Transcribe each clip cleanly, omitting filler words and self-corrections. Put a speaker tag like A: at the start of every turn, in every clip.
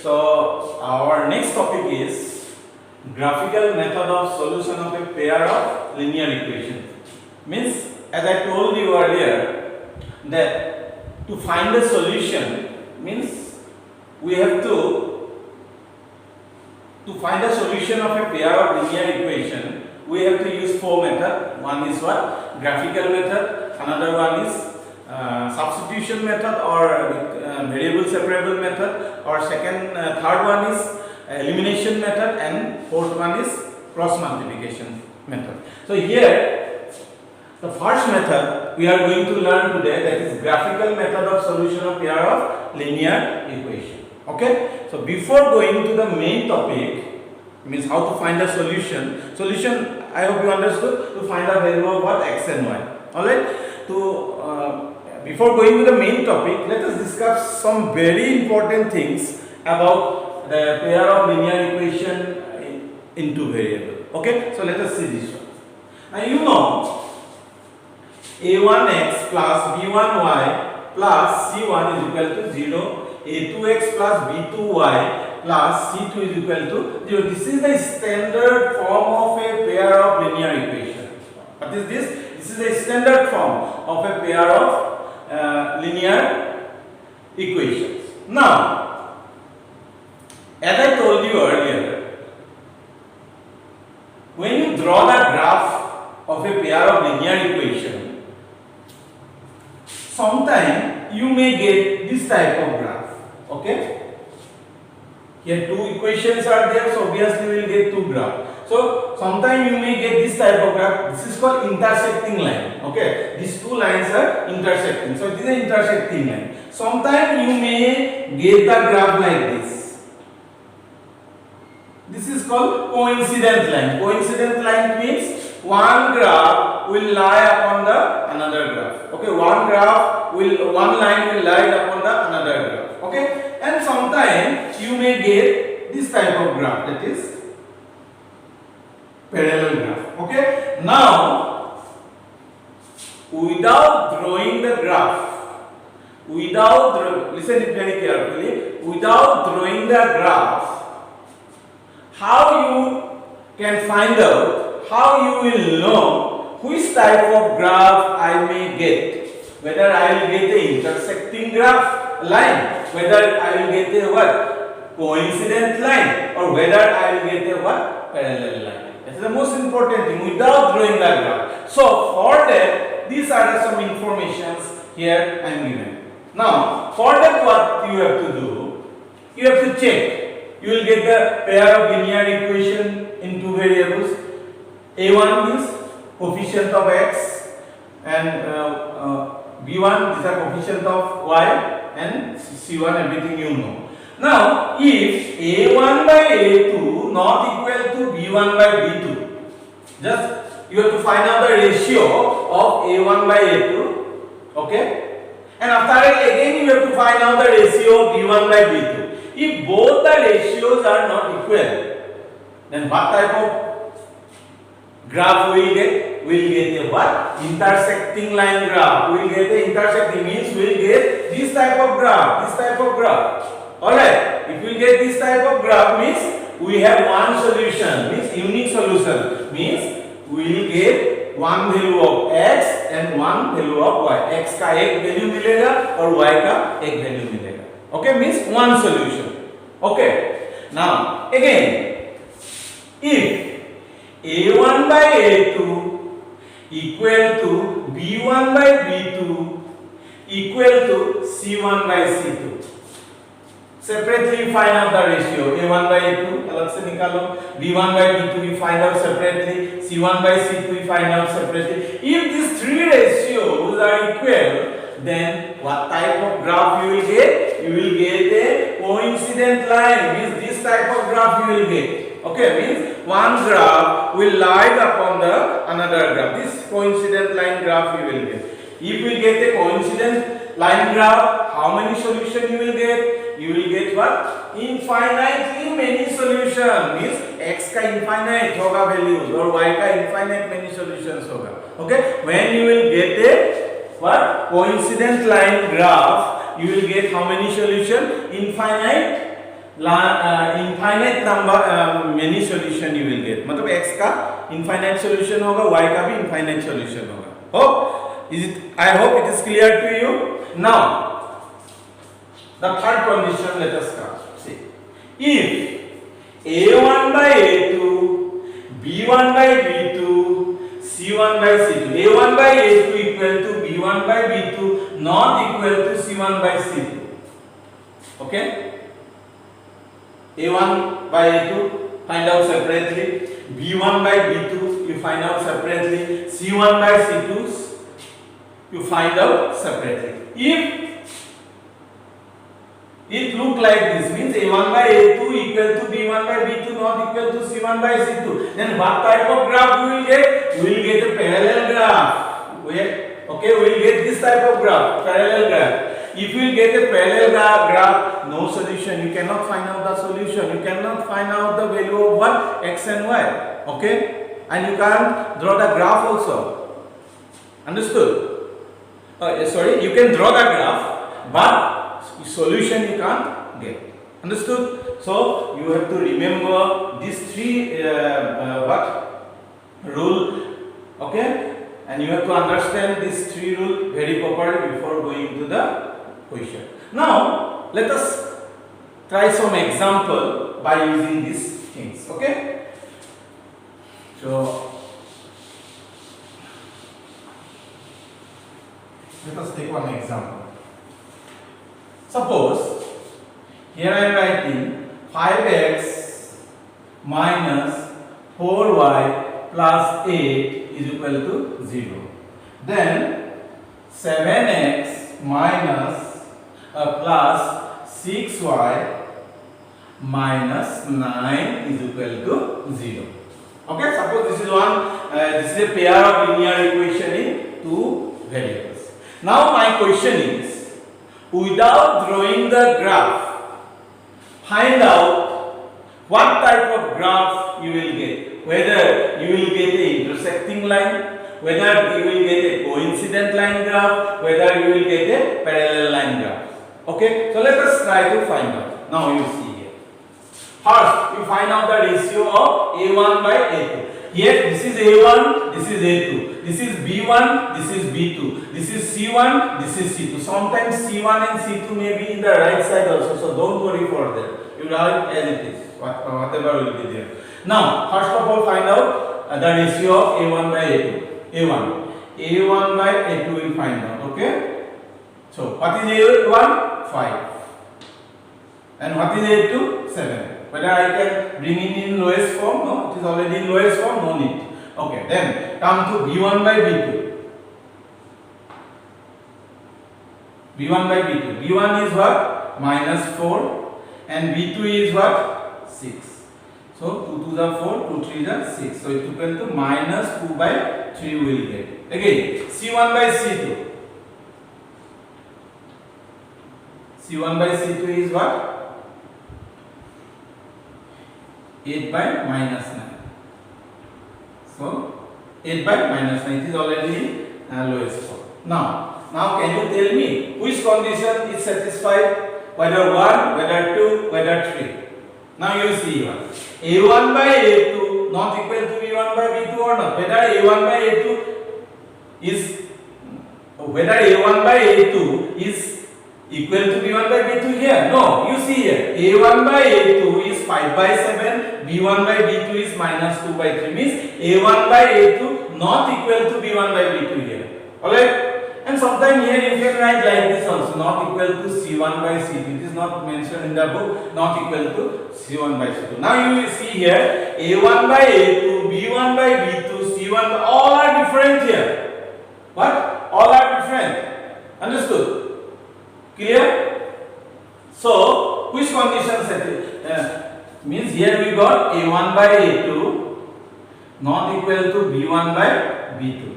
A: So our next topic is graphical method of solution of a pair of linear equation. Means, as I told you earlier, that to find a solution means we have to find a solution of a pair of linear equation. We have to use four methods. One is what? Graphical method. Another one is substitution method or variable separable method, or third one is elimination method, and fourth one is cross multiplication method. So here the first method we are going to learn today, that is graphical method of solution of pair of linear equation. Okay, so before going to the main topic, means how to find a solution I hope you understood, to find a value of what? X and y. Alright, before going to the main topic, let us discuss some very important things about the pair of linear equation in two variables. Okay, so let us see this one. Now you know a1x plus b1y plus c1 is equal to 0, a2x plus b2y plus c2 is equal to 0. This is the standard form of a pair of linear equation. What is this? This is the standard form of a pair of linear equations. Now, as I told you earlier, when you draw the graph of a pair of linear equation, sometimes you may get this type of graph. Okay? Here two equations are there, so obviously we will get two graphs. So sometimes you may get this type of graph. This is called intersecting line. Okay, these two lines are intersecting. So this is an intersecting line. Sometimes you may get the graph like this. This is called coincident line. Coincident line means one graph will lie upon the another graph. Okay, one line will lie upon the another graph. Okay, and sometimes you may get this type of graph, that is parallel graph. Okay, now without drawing the graph, listen it very carefully, without drawing the graph, how you can find out, how you will know which type of graph I may get, whether I will get a intersecting graph line, whether I will get a what? Coincident line, or whether I will get a what? Parallel line. That is the most important thing, without drawing the graph. So for that, these are some informations here I am given. Now for that, what you have to do, you have to check. You will get the pair of linear equation in two variables. A1 means coefficient of x, and b1 is the coefficient of y, and c1 everything you know. Now if a1 by a2 not equal to b1 by b2, just you have to find out the ratio of a1 by a2. Okay, and after that again you have to find out the ratio of b1 by b2. If both the ratios are not equal, then what type of graph we will get? We will get a what? Intersecting line graph. We will get a intersecting, means we will get this type of graph. Alright, if we get this type of graph, means we have one solution, means unique solution, means we will get one value of x and one value of y. X का एक value मिलेगा और y का एक value मिलेगा. Okay, means one solution. Okay, now again, if a1 by a2 equal to b1 by b2 equal to c1 by c2, separately find out the ratio. a1 by a2 अलग से निकालो, b1 by b2 we find out separately, c1 by c2 we find out separately. If these three ratios are equal, then what type of graph you will get? You will get a coincident line, means this type of graph you will get. Okay, means one graph will lie upon the another graph. This coincident line graph you will get. If you get a coincident line graph, how many solutions you will get? You will get what? Infinitely many solutions. Means x का infinite होगा values और y का infinite many solutions होगा. Okay, when you will get a what? Coincident line graph, you will get how many solutions? Infinite infinite number many solution you will get. मतलब x का infinite solution होगा, y का भी infinite solution होगा. Hope is it? I hope it is clear to you. Now the third condition, let us start. See, if a1 by a2, b1 by b2, c1 by c2, a1 by a2 equal to b1 by b2, not equal to c1 by c2. Okay, a1 by a2 find out separately, b1 by b2 you find out separately, c1 by c2 you find out separately. If it look like this, means a1 by a2 equal to b1 by b2 not equal to c1 by c2, then what type of graph we will get? We will get a parallel graph. Okay, we will get this type of graph, parallel graph. If you get a parallel graph, no solution, you cannot find out the solution, you cannot find out the value of what? X and y. Okay, and you can't draw the graph also. Understood? Sorry, you can draw the graph, but solution you can't get. Understood? So you have to remember these three rule. Okay, and you have to understand these three rule very properly before going to the question. Now let us try some example by using these things. Okay, so let us take one example. Suppose here I am writing 5x minus 4y plus 8 is equal to 0. Then 7x minus plus 6y minus 9 is equal to 0. Okay, suppose this is this is a pair of linear equation in two variables. Now my question is, without drawing the graph, find out what type of graph you will get. Whether you will get a intersecting line, whether you will get a coincident line graph, whether you will get a parallel line graph. Okay, so let us try to find out. Now you see here. First, you find out the ratio of a1 by a2. Here this is a1, this is a2, this is b1, this is b2, this is c1, this is c2. Sometimes c1 and c2 may be in the right side also, so don't worry for that. You write as it is, whatever will be there. Now, first of all, find out the ratio of a1 by a2. a1 by a2 will find out. Okay. So what is a1? 5. And what is a2? 7. Whether I can bring it in lowest form? No, it is already in lowest form, no need. Okay, then come to b1 by b2. b1 by b2. b1 is what? Minus 4 and b2 is what? 6. So 2 to the 4, 2 3 the 6. So it is equal to minus 2 by 3 we will get. Again, c1 by c2. c1 by c2 is what? 8 by minus 9. So 8 by minus 9, it is already lowest form. Now can you tell me which condition is satisfied? Whether 1, whether 2, whether 3. Now you see here. a1 by a2 not equal to b1 by b2 or not? Whether a1 by a2 is equal to b1 by b2 here? No, you see here. a1 by a2 is 5 by 7, b1 by b2 is minus 2 by 3. Means a1 by a2 not equal to b1 by b2 here. Alright? And sometimes here you can write like this also, not equal to c1 by c2. It is not mentioned in the book, not equal to c1 by c2. Now you will see here, a1 by a2, b1 by b2, c1, all are different here. What? All are different. Understood? Clear? So, which condition means here we got a1 by a2 not equal to b1 by b2.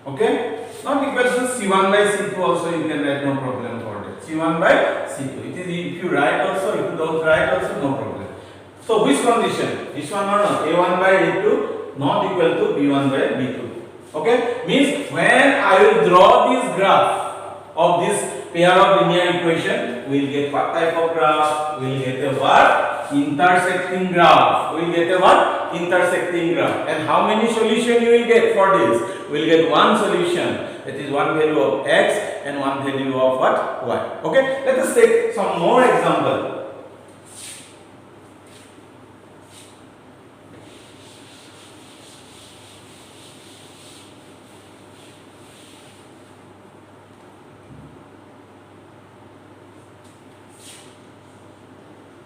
A: Okay? Not equal to c1 by c2 also you can write, no problem for that. c1 by c2. It is if you write also, if you don't write also, no problem. So which condition? This one or not? a1 by a2 not equal to b1 by b2. Okay? Means when I will draw this graph of this pair of linear equation, we will get what type of graph? We will get a what? Intersecting graph. We will get a what? Intersecting graph. And how many solutions you will get for this? We will get one solution. That is one value of x and one value of what? Y. Okay. Let us take some more example.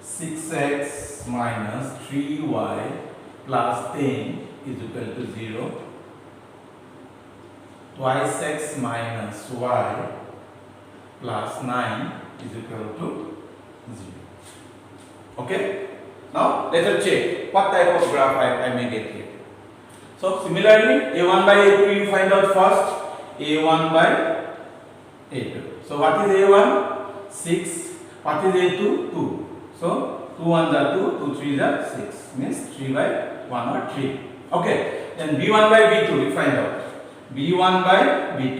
A: Six x minus 3y plus 10 is equal to 0. Twice x minus y plus 9 is equal to 0. Okay. Now let us check what type of graph I may get here. So similarly, a1 by a2 you find out first. a1 by a2. So what is a1? 6. What is a2? 2. So 2 1s are 2, 2 3s are 6. Means 3 by 1 or 3. Okay. Then b1 by b2 we find out. b1 by b2.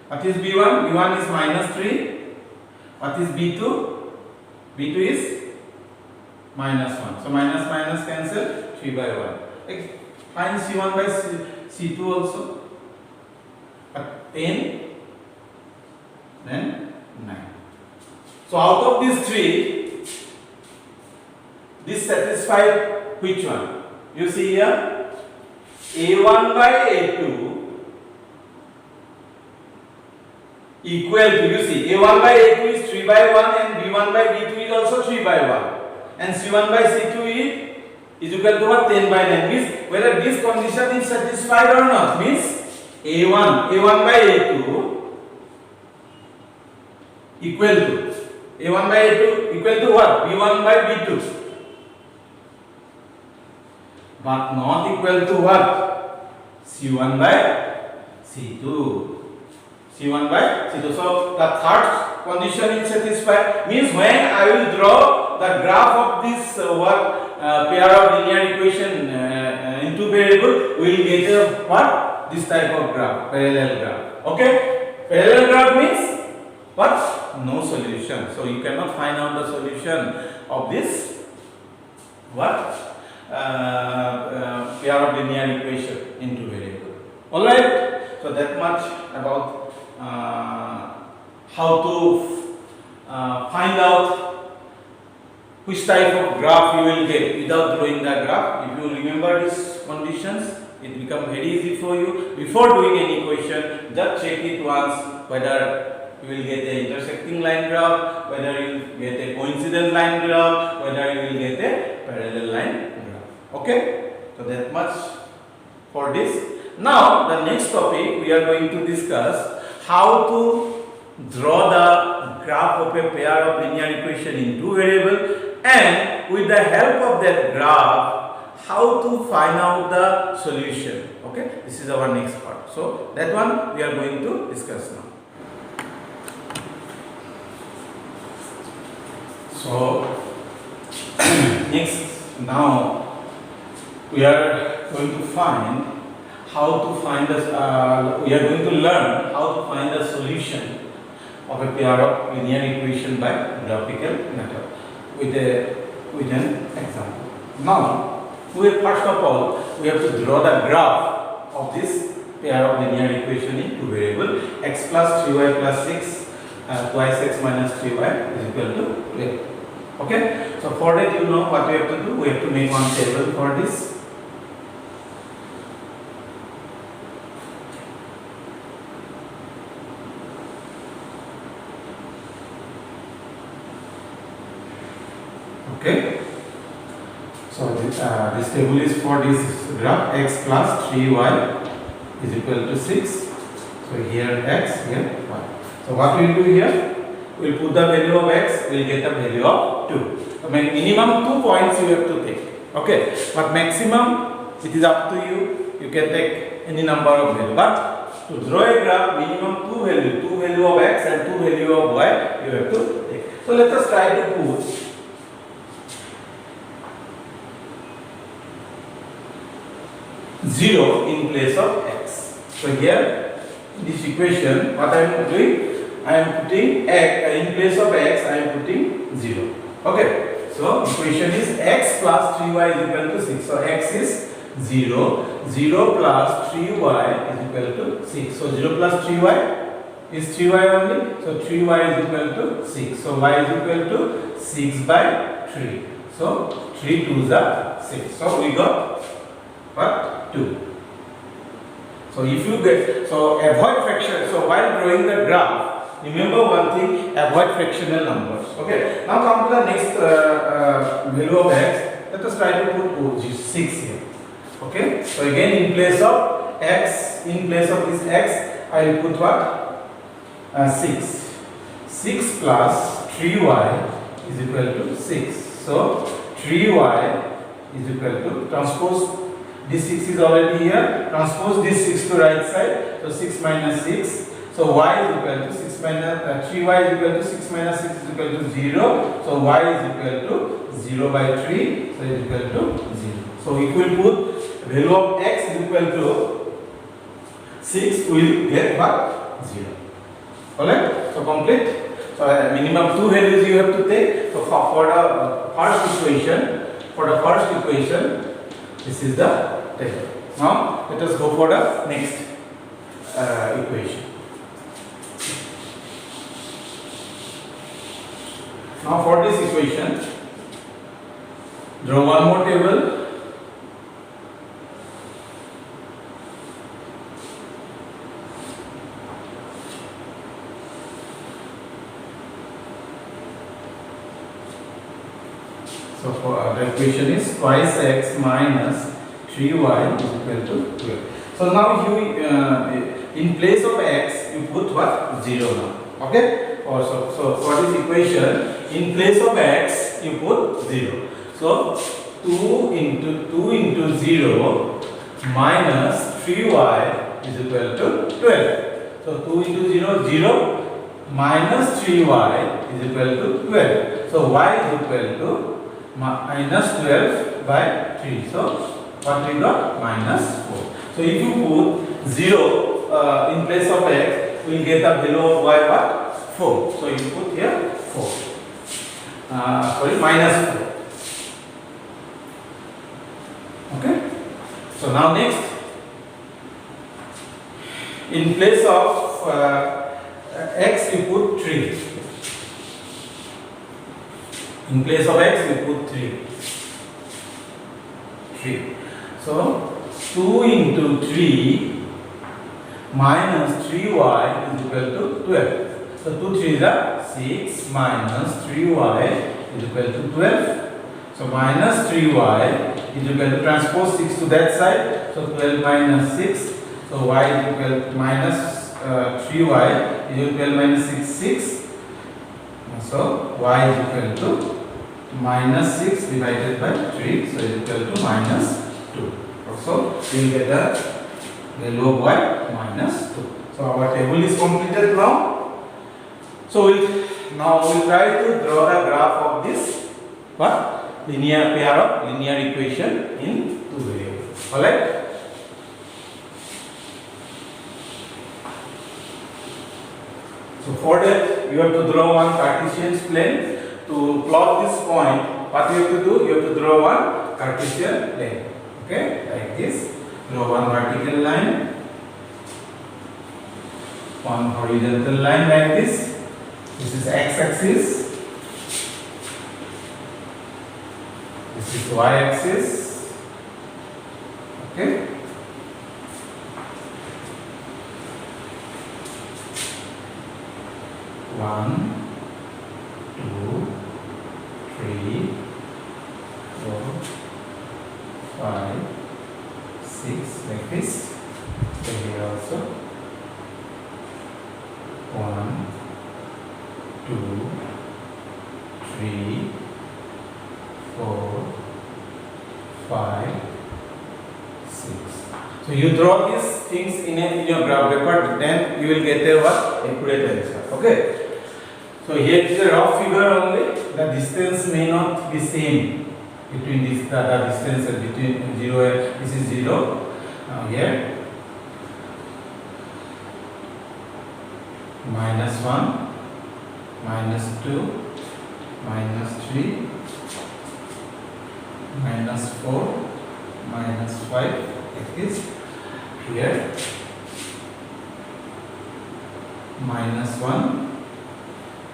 A: What is b1? b1 is minus 3. What is b2? b2 is minus 1. So minus minus cancel, 3 by 1. Find c1 by c2 also. 10, then 9. So out of these three, this satisfied which one? You see here, a1 by a2 equal to, you see, a1 by a2 is 3 by 1 and b1 by b2 is also 3 by 1. And c1 by c2 is equal to what? 10 by 9. Means whether this condition is satisfied or not. Means a1 by a2 equal to, a1 by a2 equal to what? b1 by b2. But not equal to what? c1 by c2. c1 by c2. So the third condition is satisfied. Means when I will draw the graph of this pair of linear equation into variable, we will get a what? This type of graph, parallel graph. Okay? Parallel graph means what? No solution. So you cannot find out the solution of this what? Pair of linear equation into variable. Alright? So that much about how to find out which type of graph you will get without drawing the graph. If you remember these conditions, it becomes very easy for you. Before doing any equation, just check it once whether you will get a intersecting line graph, whether you will get a coincident line graph, whether you will get a parallel line graph. Okay? So that much for this. Now the next topic we are going to discuss how to draw the graph of a pair of linear equation into variable, and with the help of that graph how to find out the solution. Okay, this is our next part. So that one we are going to discuss now. So next, now we are going to find how to find the we are going to learn how to find the solution of a pair of linear equation by graphical method with an example. Now first of all, we have to draw the graph of this pair of linear equation into variable. X plus 3y plus 6 twice x minus 3y is equal to 12. Okay, so for that you know what we have to do. We have to make one table for this. Okay. So this table is for this graph. X plus 3y is equal to 6. So here x, here y. So what we will do here? We will put the value of x, we will get the value of 2. So minimum 2 points you have to take. Okay. But maximum, it is up to you. You can take any number of value. But to draw a graph, minimum 2 value of x and 2 value of y you have to take. So let us try to put 0 in place of x. So here in this equation, what I am doing, I am putting x in place of x. I am putting 0. Okay. So equation is x plus 3y is equal to 6. So x is 0. 0 plus 3y is equal to 6. So 0 plus 3y is 3y only. So 3y is equal to 6. So y is equal to 6 by 3. So 3 2s are 6. So we got what? 2. So if you get, so avoid fraction. So while drawing the graph, remember one thing, avoid fractional numbers. Okay. Now come to the next value of x. Let us try to put 6 here. Okay. So again in place of x, in place of this x, I will put what? 6. 6 plus 3y is equal to 6. So 3y is equal to, transpose this 6 is already here, transpose this 6 to right side. So 6 minus 6. So y is equal to 6 minus 3y is equal to 6 minus 6 is equal to 0. So y is equal to 0 by 3. So it is equal to 0. So if we put value of x is equal to 6, we will get what? 0. Alright? So complete. So minimum 2 values you have to take. So for the first equation, this is the table. Now let us go for the next equation. Now for this equation, draw one more table. So for the equation is twice x minus 3y is equal to 12. So now you in place of x you put what? 0 now. Okay. So for this equation, in place of x you put 0. So 2 into 0 minus 3y is equal to 12. So 2 into 0, 0 minus 3y is equal to 12. So y is equal to minus 12 by 3. So what we got? Minus 4. So if you put 0 in place of x, we will get the value of y what? 4. So you put here 4. Minus 4. Okay. So now next, in place of x you put 3. In place of x you put 3. 3. So 2 into 3 minus 3y is equal to 12. So 2 3 is 6 minus 3y is equal to 12. So minus 3y is equal to, transpose 6 to that side. So 12 minus 6. So y is equal to minus 3y is equal to minus 6 6. So y is equal to minus 6 divided by 3. So it is equal to minus 2. So we will get the value of y minus 2. So our table is completed now. So now we will try to draw the graph of this linear pair of linear equation in two variables. Alright. So for that you have to draw one Cartesian plane. To plot this point, what you have to do? You have to draw one Cartesian plane. Okay, like this. Draw one vertical line, one horizontal line like this. This is x-axis. This is y-axis. Okay. One, 2, 3, 4, 5, 6, like this. So here also 1, 2, 3, 4, 5, 6. So you draw these things in your graph paper, then you will get a accurate answer. Okay. So here is a rough figure only. The distance may not be same between this, the distance between 0 and this is 0. Here -1, -2, -3, -4, -5, like this. Here -1,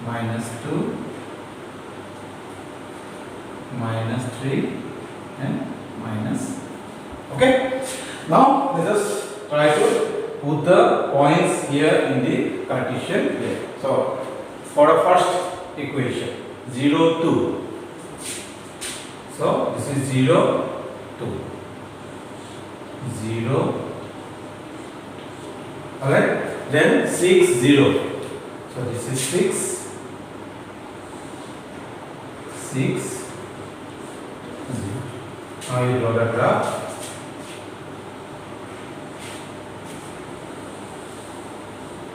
A: -2, -3 and minus. Okay. Now let us try to put the points here in the Cartesian plane. So for the first equation 0, 2. So this is 0, 2. 0. Alright. Then 6, 0. So this is 6. 6. Now you draw the graph.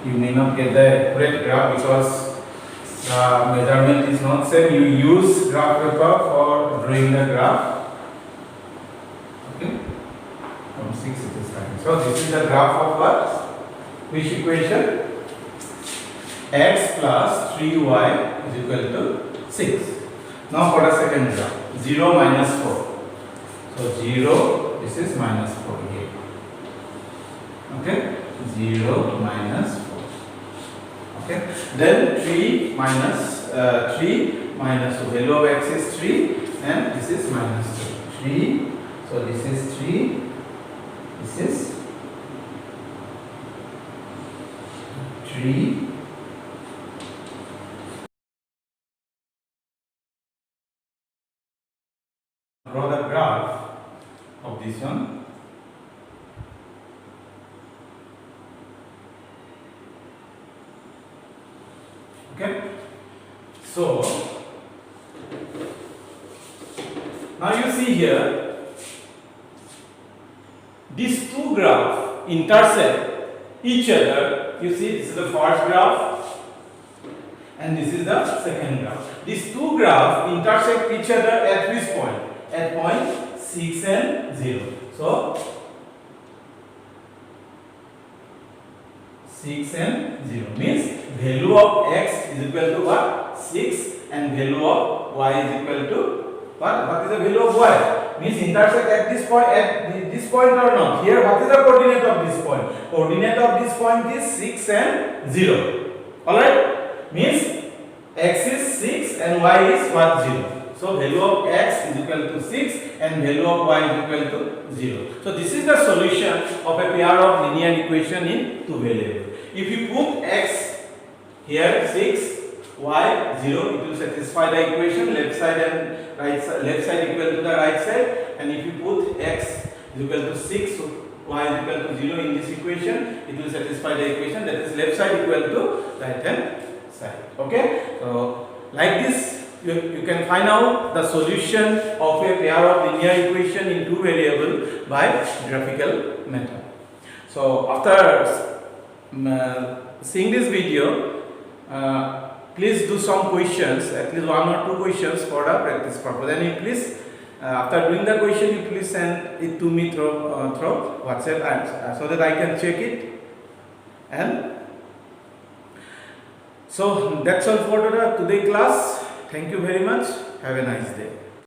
A: You may not get the accurate graph because the measurement is not same. You use graph paper for drawing the graph. Okay. From 6 it is coming. So this is the graph of what? Which equation? X plus 3y is equal to 6. Now for the second graph, 0, -4. So 0, this is -4 here. Okay, 0, -4. Okay, then 3 minus 2. Value of x is 3, and this is -2. 3. So this is 3. This is 3. Draw the graph of this one. Okay. So now you see here, these two graphs intersect each other. You see, this is the first graph and this is the second graph. These two graphs intersect each other at which point? At point 6 and 0. So 6 and 0 means value of x is equal to what? 6, and value of y is equal to what? What is the value of y? Means intersect at this point, or not? Here what is the coordinate of this point? Coordinate of this point is 6 and 0. Alright? Means x is 6 and y is what? 0. So value of x is equal to 6 and value of y is equal to 0. So this is the solution of a pair of linear equation in two variables. If you put x here 6, y 0, it will satisfy the equation left side and right side, left side equal to the right side, and if you put x is equal to 6, y is equal to 0 in this equation, it will satisfy the equation, that is left side equal to right hand side. Okay, so like this you can find out the solution of a pair of linear equation in two variable by graphical method. So after seeing this video, please do some questions, at least 1 or 2 questions for the practice purpose, and you please after doing the question you please send it to me through WhatsApp, and so that I can check it. And so that's all for today class. Thank you very much. Have a nice day.